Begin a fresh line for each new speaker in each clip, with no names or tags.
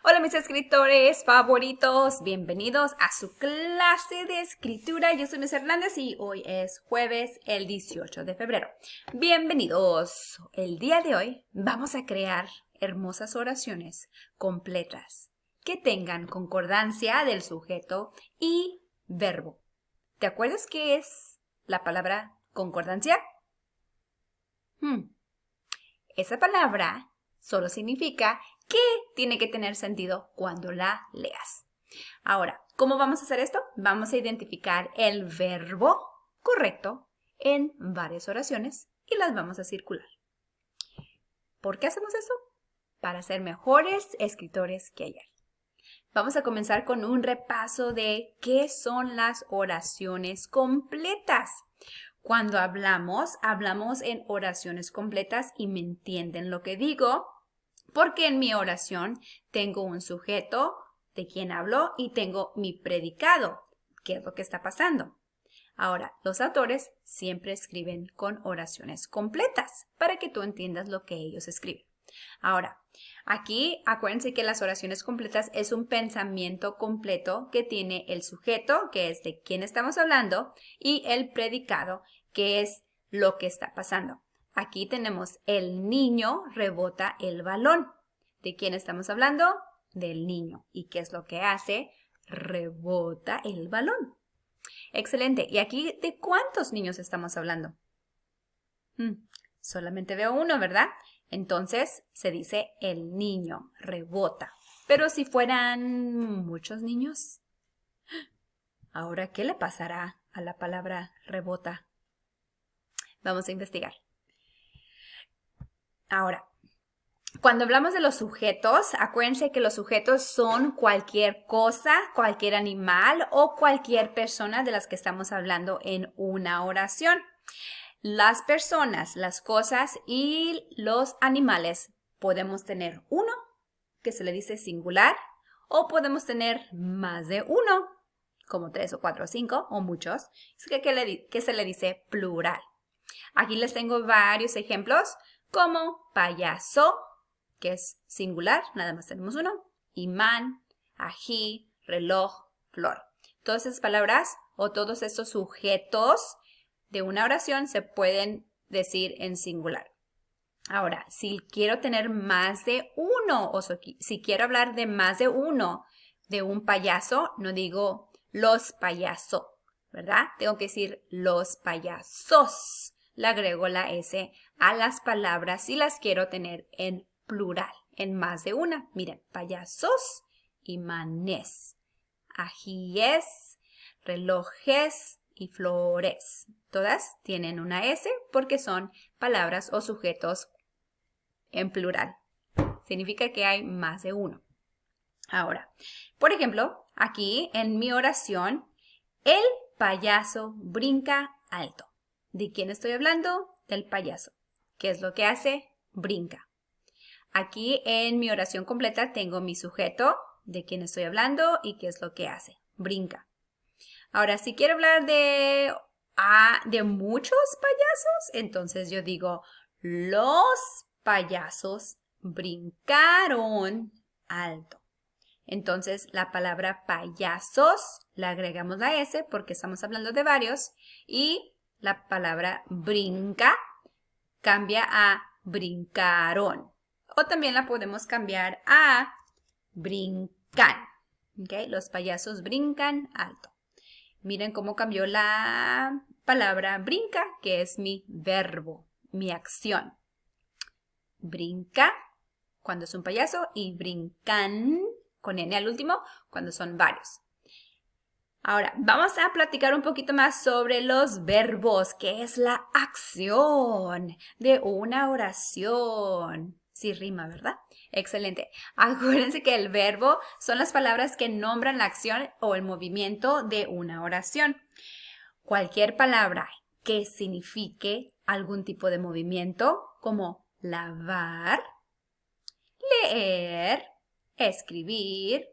Hola mis escritores favoritos, bienvenidos a su clase de escritura. Yo soy Miss Hernández y hoy es jueves el 18 de febrero. Bienvenidos. El día de hoy vamos a crear hermosas oraciones completas que tengan concordancia del sujeto y verbo. ¿Te acuerdas qué es la palabra concordancia? Esa palabra solo significa que tiene que tener sentido cuando la leas. Ahora, ¿cómo vamos a hacer esto? Vamos a identificar el verbo correcto en varias oraciones y las vamos a circular. ¿Por qué hacemos eso? Para ser mejores escritores que ayer. Vamos a comenzar con un repaso de qué son las oraciones completas. Cuando hablamos en oraciones completas y me entienden lo que digo, porque en mi oración tengo un sujeto de quien hablo y tengo mi predicado, qué es lo que está pasando. Ahora, los autores siempre escriben con oraciones completas para que tú entiendas lo que ellos escriben. Ahora, aquí acuérdense que las oraciones completas es un pensamiento completo que tiene el sujeto, que es de quién estamos hablando, y el predicado, que es lo que está pasando. Aquí tenemos el niño rebota el balón. ¿De quién estamos hablando? Del niño. ¿Y qué es lo que hace? Rebota el balón. Excelente. ¿Y aquí de cuántos niños estamos hablando? Solamente veo uno, ¿verdad? Entonces se dice el niño rebota. Pero si fueran muchos niños, ¿ahora qué le pasará a la palabra rebota? Vamos a investigar. Ahora, cuando hablamos de los sujetos, acuérdense que los sujetos son cualquier cosa, cualquier animal o cualquier persona de las que estamos hablando en una oración. Las personas, las cosas y los animales podemos tener uno, que se le dice singular, o podemos tener más de uno, como 3 o 4 o 5 o muchos, que se le dice plural. Aquí les tengo varios ejemplos, como payaso, que es singular, nada más tenemos uno, imán, ají, reloj, flor. Todas esas palabras o todos estos sujetos de una oración se pueden decir en singular. Ahora, si quiero tener más de uno o si quiero hablar de más de uno de un payaso, no digo los payasos, ¿verdad? Tengo que decir los payasos. Le agrego la S a las palabras si las quiero tener en plural, en más de una. Miren, payasos, imanes, ajíes, relojes y flores. Todas tienen una S porque son palabras o sujetos en plural. Significa que hay más de uno. Ahora, por ejemplo, aquí en mi oración, el payaso brinca alto. ¿De quién estoy hablando? Del payaso. ¿Qué es lo que hace? Brinca. Aquí en mi oración completa tengo mi sujeto, de quién estoy hablando y qué es lo que hace. Brinca. Ahora, si quiero hablar de muchos payasos, entonces yo digo, los payasos brincaron alto. Entonces, la palabra payasos, le agregamos la S porque estamos hablando de varios y la palabra brinca cambia a brincaron. O también la podemos cambiar a brincan. ¿Okay? Los payasos brincan alto. Miren cómo cambió la palabra brinca, que es mi verbo, mi acción. Brinca cuando es un payaso y brincan con N al último cuando son varios. Ahora, vamos a platicar un poquito más sobre los verbos, que es la acción de una oración. Sí rima, ¿verdad? Excelente. Acuérdense que el verbo son las palabras que nombran la acción o el movimiento de una oración. Cualquier palabra que signifique algún tipo de movimiento, como lavar, leer, escribir,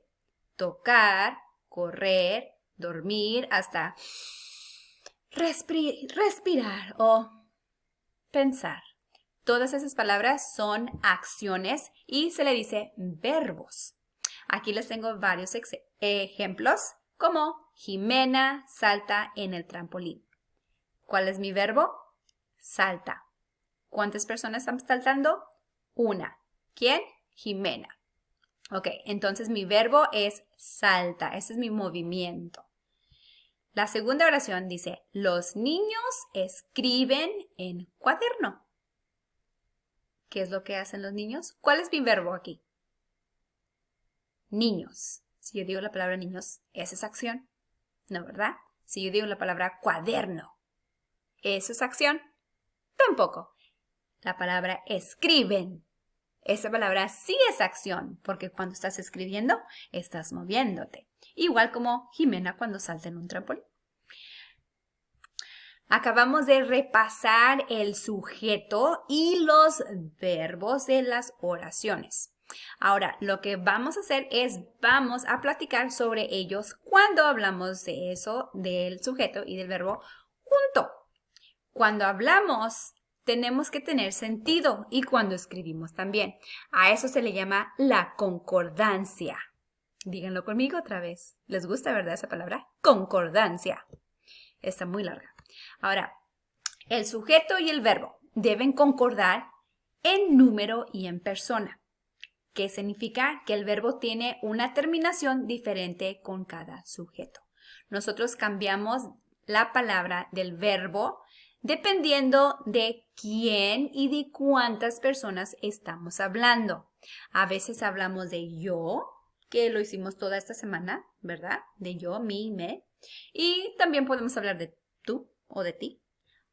tocar, correr, dormir, hasta respirar o pensar. Todas esas palabras son acciones y se le dice verbos. Aquí les tengo varios ejemplos, como Jimena salta en el trampolín. ¿Cuál es mi verbo? Salta. ¿Cuántas personas están saltando? Una. ¿Quién? Jimena. Ok, entonces mi verbo es salta. Ese es mi movimiento. La segunda oración dice, los niños escriben en cuaderno. ¿Qué es lo que hacen los niños? ¿Cuál es mi verbo aquí? Niños. Si yo digo la palabra niños, ¿esa es acción? No, ¿verdad? Si yo digo la palabra cuaderno, ¿eso es acción? Tampoco. La palabra escriben. Esa palabra sí es acción, porque cuando estás escribiendo, estás moviéndote. Igual como Jimena cuando salta en un trampolín. Acabamos de repasar el sujeto y los verbos de las oraciones. Ahora, lo que vamos a hacer es, vamos a platicar sobre ellos cuando hablamos de eso, del sujeto y del verbo junto. Cuando hablamos, tenemos que tener sentido y cuando escribimos también. A eso se le llama la concordancia. Díganlo conmigo otra vez. ¿Les gusta, verdad, esa palabra? Concordancia. Está muy larga. Ahora, el sujeto y el verbo deben concordar en número y en persona. ¿Qué significa? Que el verbo tiene una terminación diferente con cada sujeto. Nosotros cambiamos la palabra del verbo dependiendo de quién y de cuántas personas estamos hablando. A veces hablamos de yo, que lo hicimos toda esta semana, ¿verdad? De yo, mí, me. Y también podemos hablar de tú o de ti.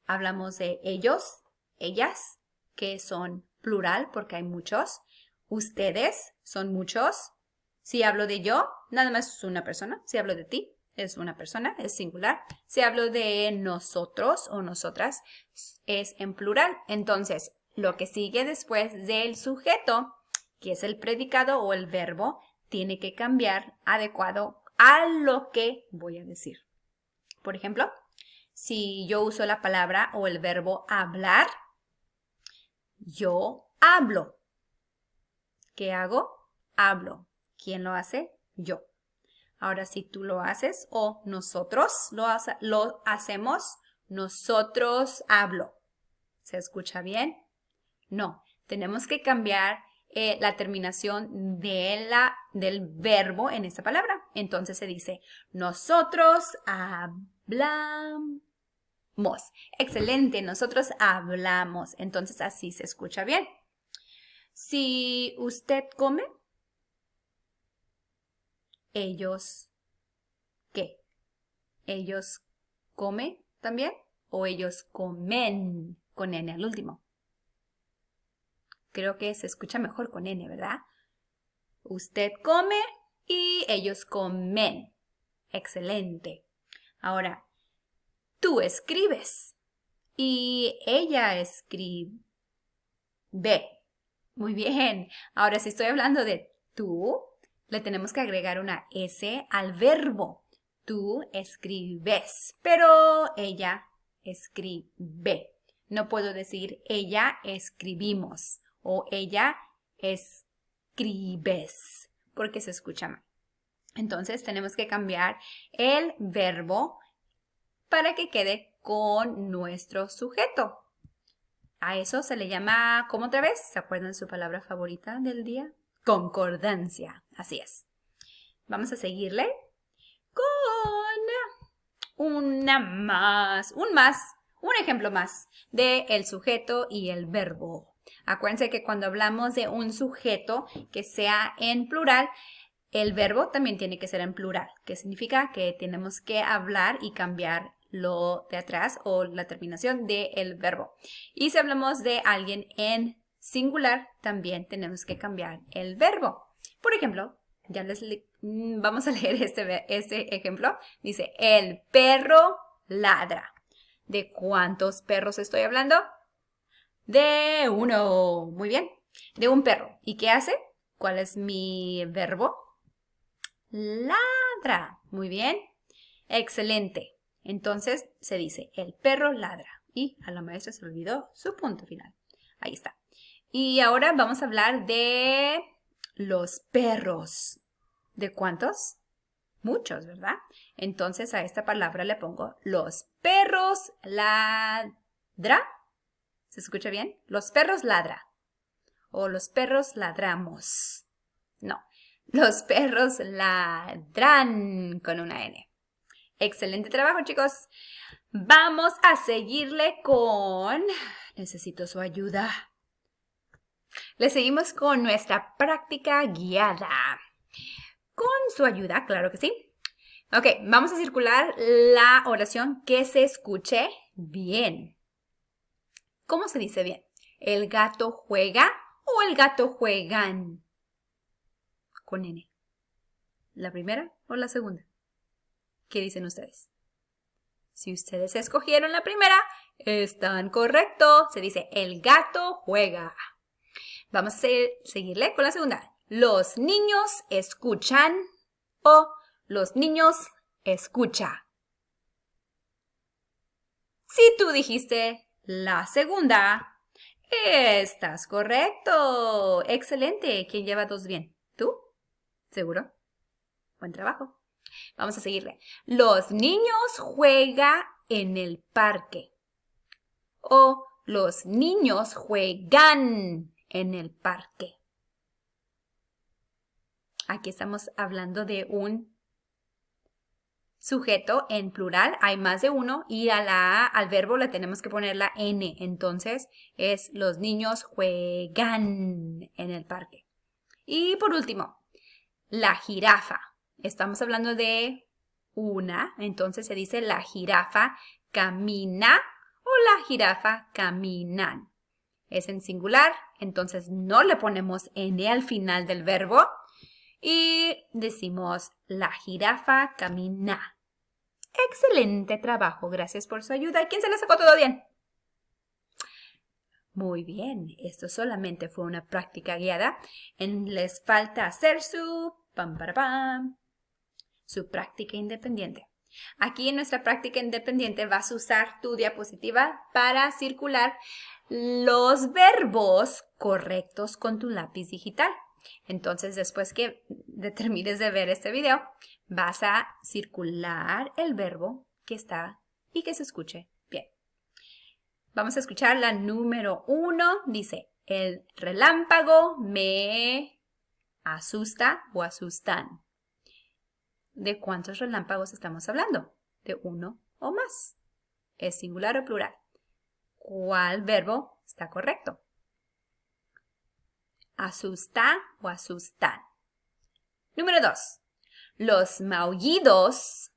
Hablamos de ellos, ellas, que son plural porque hay muchos. Ustedes son muchos. Si hablo de yo, nada más es una persona. Si hablo de ti, es una persona, es singular. Si hablo de nosotros o nosotras, es en plural. Entonces, lo que sigue después del sujeto, que es el predicado o el verbo, tiene que cambiar adecuado a lo que voy a decir. Por ejemplo, si yo uso la palabra o el verbo hablar, yo hablo. ¿Qué hago? Hablo. ¿Quién lo hace? Yo. Ahora, si tú lo haces o nosotros lo hacemos, nosotros hablo. ¿Se escucha bien? No. Tenemos que cambiar la terminación del verbo en esta palabra. Entonces se dice, nosotros hablamos. Excelente, nosotros hablamos. Entonces así se escucha bien. Si usted come, ellos, ¿qué? ¿Ellos come también? ¿O ellos comen con N al último? Creo que se escucha mejor con N, ¿verdad? Usted come y ellos comen. Excelente. Ahora, tú escribes y ella escribe. Muy bien. Ahora, si estoy hablando de tú, le tenemos que agregar una S al verbo. Tú escribes, pero ella escribe. No puedo decir ella escribimos o ella escribes, porque se escucha mal. Entonces, tenemos que cambiar el verbo para que quede con nuestro sujeto. A eso se le llama, ¿cómo otra vez? ¿Se acuerdan su palabra favorita del día? Concordancia. Así es. Vamos a seguirle con un ejemplo más de el sujeto y el verbo. Acuérdense que cuando hablamos de un sujeto que sea en plural, el verbo también tiene que ser en plural, que significa que tenemos que hablar y cambiar lo de atrás o la terminación del verbo. Y si hablamos de alguien en singular, también tenemos que cambiar el verbo. Por ejemplo, vamos a leer este ejemplo. Dice, el perro ladra. ¿De cuántos perros estoy hablando? De uno. Muy bien. De un perro. ¿Y qué hace? ¿Cuál es mi verbo? Ladra. Muy bien. Excelente. Entonces se dice, el perro ladra. Y a la maestra se le olvidó su punto final. Ahí está. Y ahora vamos a hablar de los perros. ¿De cuántos? Muchos, ¿verdad? Entonces a esta palabra le pongo los perros ladra. ¿Se escucha bien? Los perros ladra. O los perros ladramos. No, los perros ladran con una N. Excelente trabajo, chicos. Vamos a seguirle con... Necesito su ayuda. Le seguimos con nuestra práctica guiada. Con su ayuda, claro que sí. Ok, vamos a circular la oración que se escuche bien. ¿Cómo se dice bien? ¿El gato juega o el gato juegan? Con N. ¿La primera o la segunda? ¿Qué dicen ustedes? Si ustedes escogieron la primera, están correctos. Se dice el gato juega. Vamos a seguirle con la segunda. Los niños escuchan o los niños escucha. Si tú dijiste la segunda, estás correcto. Excelente. ¿Quién lleva 2 bien? ¿Tú? ¿Seguro? Buen trabajo. Vamos a seguirle. Los niños juegan en el parque. O los niños juegan en el parque. Aquí estamos hablando de un sujeto en plural. Hay más de uno y al verbo le tenemos que poner la N. Entonces es los niños juegan en el parque. Y por último, la jirafa. Estamos hablando de una, entonces se dice la jirafa camina o la jirafa caminan. Es en singular, entonces no le ponemos N al final del verbo y decimos la jirafa camina. Excelente trabajo, gracias por su ayuda. ¿Quién se le sacó todo bien? Muy bien, esto solamente fue una práctica guiada. Les falta hacer su práctica independiente. Aquí en nuestra práctica independiente vas a usar tu diapositiva para circular los verbos correctos con tu lápiz digital. Entonces, después que termines de ver este video, vas a circular el verbo que está y que se escuche bien. Vamos a escuchar la número 1. Dice, el relámpago me asusta o asustan. ¿De cuántos relámpagos estamos hablando? De 1 o más. ¿Es singular o plural? ¿Cuál verbo está correcto? ¿Asusta o asustan? Número 2. Los maullidos,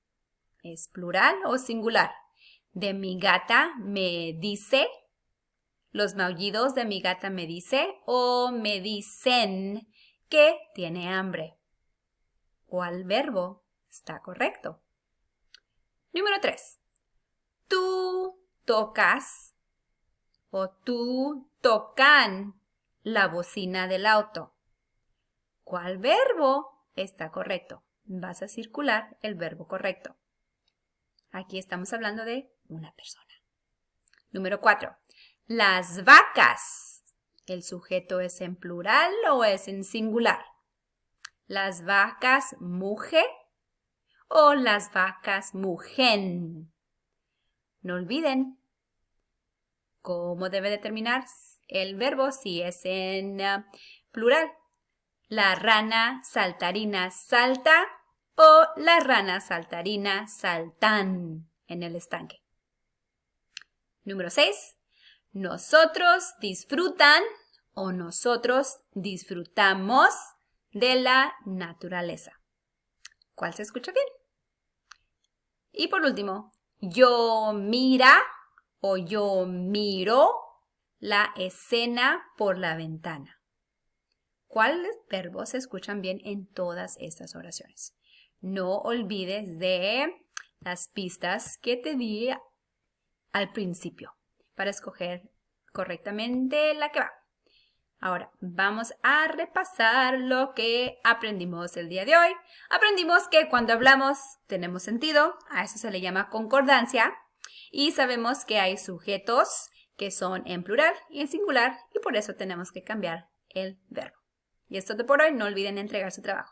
¿es plural o singular? De mi gata me dice. Los maullidos de mi gata me dice o me dicen que tiene hambre. ¿Cuál verbo está correcto? Número 3. Tú tocas o tú tocan la bocina del auto. ¿Cuál verbo está correcto? Vas a circular el verbo correcto. Aquí estamos hablando de una persona. Número 4. Las vacas. ¿El sujeto es en plural o es en singular? ¿Las vacas muge o las vacas mugen? No olviden cómo debe determinar el verbo si es en plural. La rana saltarina salta o la rana saltarina saltan en el estanque. Número 6. Nosotros disfrutan o nosotros disfrutamos de la naturaleza. ¿Cuál se escucha bien? Y por último, yo mira o yo miro la escena por la ventana. ¿Cuáles verbos se escuchan bien en todas estas oraciones? No olvides de las pistas que te di al principio para escoger correctamente la que va. Ahora, vamos a repasar lo que aprendimos el día de hoy. Aprendimos que cuando hablamos tenemos sentido, a eso se le llama concordancia, y sabemos que hay sujetos que son en plural y en singular, y por eso tenemos que cambiar el verbo. Y esto es todo por hoy, no olviden entregar su trabajo.